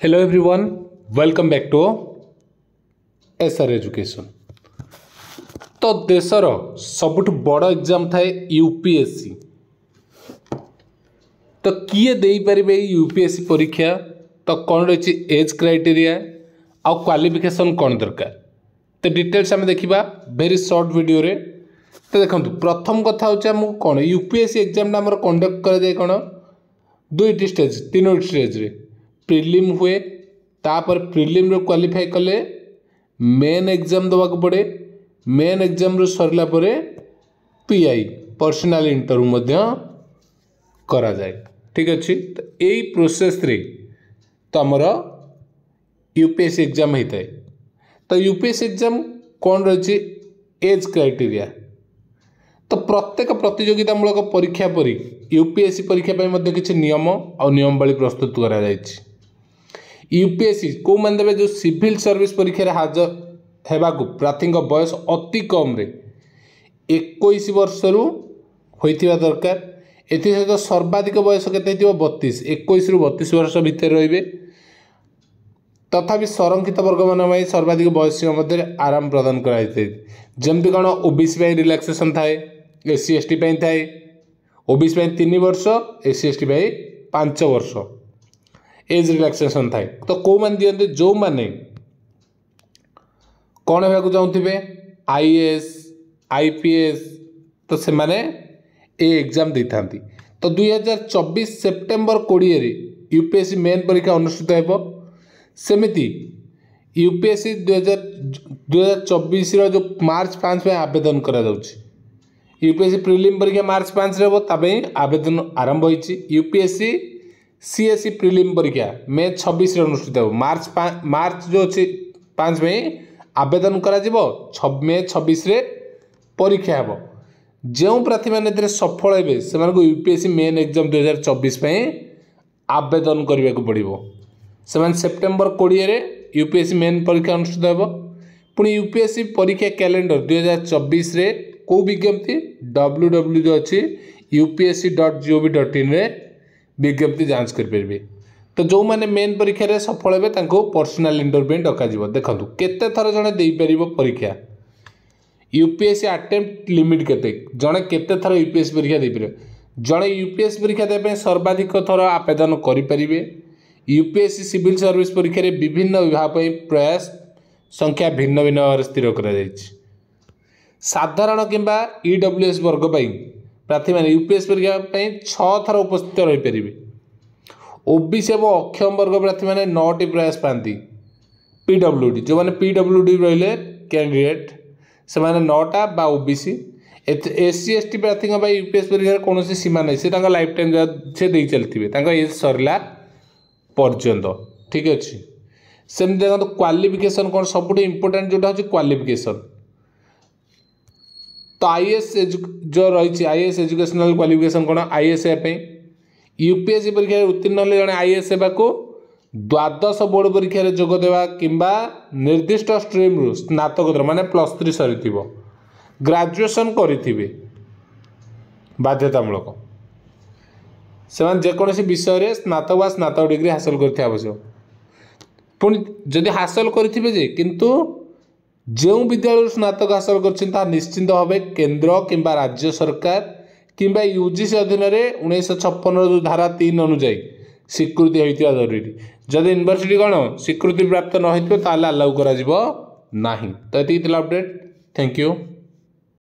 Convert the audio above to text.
Hello everyone, welcome back to SR Education। तो देशर सबुठ बड़ एग्जाम थाए यूपीएससी। तो किए दे पारे यूपीएससी परीक्षा, तो कौन रही एज क्राइटेरिया आउ क्वालिफिकेशन कौन दरकार, तो डिटेल्स आम देखा वेरी शॉर्ट वीडियो रे। तो देखो प्रथम कथा हूँ कौन यूपीएससी एग्जाम आम कंडक्ट कराए कौन दुईटी स्टेज तीनो स्टेज रे प्रिलिम हुए, तापर प्रिलिम रो क्वालिफाई कले मेन एग्जाम दवा को पड़े। मेन एग्जाम रो सरला परे पीआई पर्सनल इंटरव्यू मध्य करा जाए। ठीक अच्छे, तो यही प्रोसेस रे तो आमर यूपीएससी एग्जाम होता है। तो यूपीएससी एग्जाम कौन रही एज क्राइटेरिया, तो प्रत्येक प्रतियोगितामूलक परीक्षा परी यूपीएससी परीक्षा पर किसी नियम और नियमावली प्रस्तुत करा जायछि। यूपीएससी को मान देवे जो सिविल सर्विस परीक्षा हाजर होगाकू प्रार्थी बयस अति कम रे 21 वर्ष रु होइथिबा दरकार। एथि सहित सर्वाधिक बयस केते 32 21 रु 32 वर्ष भितर रहिबे। तथापि संरक्षित वर्ग मान सर्वाधिक बयस मध्य आराम प्रदान कराई, जमती कौन ओबीसी पाई रिलैक्सेशन थाए, एससी एसटी पाई थाए। ओबीसी पाई 3 वर्ष, एससी एसटी पाई 5 वर्ष एज रिलैक्सेशन थाए। तो कौ मान दियंते जो माने कौन होगा चाहूथे आईएएस आईपीएस, तो से माने ए एग्जाम दे था। तो 2024 सेप्टेम्बर 20 रे यूपीएससी मेन परीक्षा अनुष्ठित हो। सेमिति यूपीएससी 2024 जो मार्च 5 में आवेदन करा जाउछि। यूपीएससी प्रिलिम परीक्षा मार्च 5 रे तबे आवेदन आरंभ होइछि। यूपीएससी सीएससी प्रिलिम परीक्षा मे 26 रे अनुष्ठित हो। मार्च जो अच्छे 5 में आवेदन करा मे 26 रे परीक्षा हे। जो प्रार्थी मैंने सफल हे से यूपीएससी मेन एग्जाम 2024 आवेदन करने को पड़ो। से सेप्टेम्बर 20 रे यूपीएससी मेन परीक्षा अनुष्ठित हो। पुणी यूपीएससी परीक्षा कैलेंडर 2024 रे को विज्ञप्ति www जो अच्छी upsc.gov.in रे विज्ञप्ति जांच करेंगे। तो जो मैंने मेन परीक्षा रे सफल हे पर्सनल इंटरव्यू डक। देखो केते थर जड़े दे पार परीक्षा, यूपीएससी अटेम्प्ट लिमिट केते जड़े केते थर यूपीएससी परीक्षा दे पारे। जड़े यूपीएससी परीक्षा देबे सर्वाधिक थर आवेदन करें। यूपीएससी सिविल सर्विस परीक्षा रे विभिन्न विभाग प्रयास संख्या भिन्न भिन्न भाव स्थिर करा जायछि। साधारण किंबा ईडब्ल्यूएस वर्ग प्रार्थी मैंने यूपीएससी परीक्षा 6 थर उपस्थित रही पारे। ओबीसी और अक्षम वर्ग प्रार्थी मैंने 9टी प्रयास पाती। पीडब्ल्यूडी जो मैंने पीडब्ल्यूडी रहिले कैंडिडेट से मैंने 9टा बा ओबीसी। एससी एसटी प्रार्थी यूपीएससी परीक्षा कौन सीमा नहीं, से लाइफ टाइम से दे चलते एज सरला पर्यंत। ठीक अच्छे, सेमती देखो क्वालिफिकेशन कौन सब इम्पोर्टाट जोटा हूँ क्वालिफिकेशन। तो आईएएस जो रही आईएएस एजुकेशनल क्वालिफिकेशन कौन आईएएस यूपीएससी परीक्षा उत्तीर्ण होले जड़े आईएएस को द्वादश बोर्ड परीक्षा जोग देवा किंबा निर्दिष्ट स्ट्रीम रु स्नातकोत्तर माने +3 सरी ग्रेजुएशन करें बाध्यतामूलक। से जेकोसी विषय रे स्नातक व स्नातक डिग्री हासिल करते आवश्यक। पुणी जदि हासिल करेंगे जे किंतु जो विद्यालय स्नातक हासिल कर निश्चिंत भाव केंद्र किंबा राज्य सरकार किंबा यूजीसी अधीन 1956 जो धारा 3 अनुजाई स्वीकृति होता जरूरी। जदि यूनिवर्सिटी कौन स्वीकृति प्राप्त न हो अलाउ करा तो ये अपडेट। Thank you.